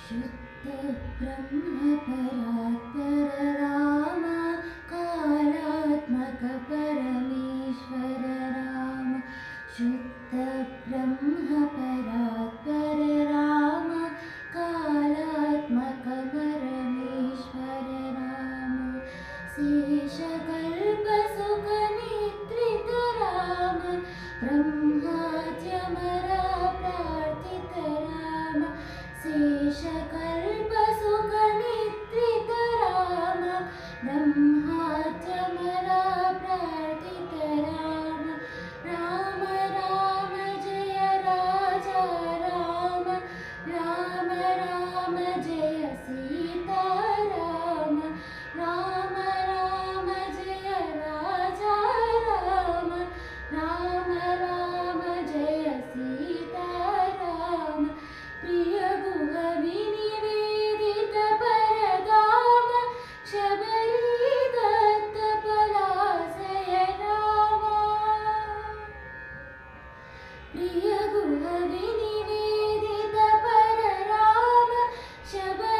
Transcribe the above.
शुद्ध ब्रह्म परात्पर राम कालात्मक परमेश्वर राम शुद्ध ब्रह्म परात्पर राम कालात्मक परमेश्वर राम शेषकल्प सुख निद्रित राम ब्रह्माद्यमरा प्रार्थित राम शेषकल्प सुख निद्रित राम ब्रह्माद्यमरा प्रार्थित राम राम राम जय राजा राम राम राम जय सीता राम राम राम जय राजा राम राम राम जय सीता राम प्रिय गुह विनिवेदित परधाम शबरी दत्त पलाशय राम प्रिय गुह विनिवेदित पर राम शबरी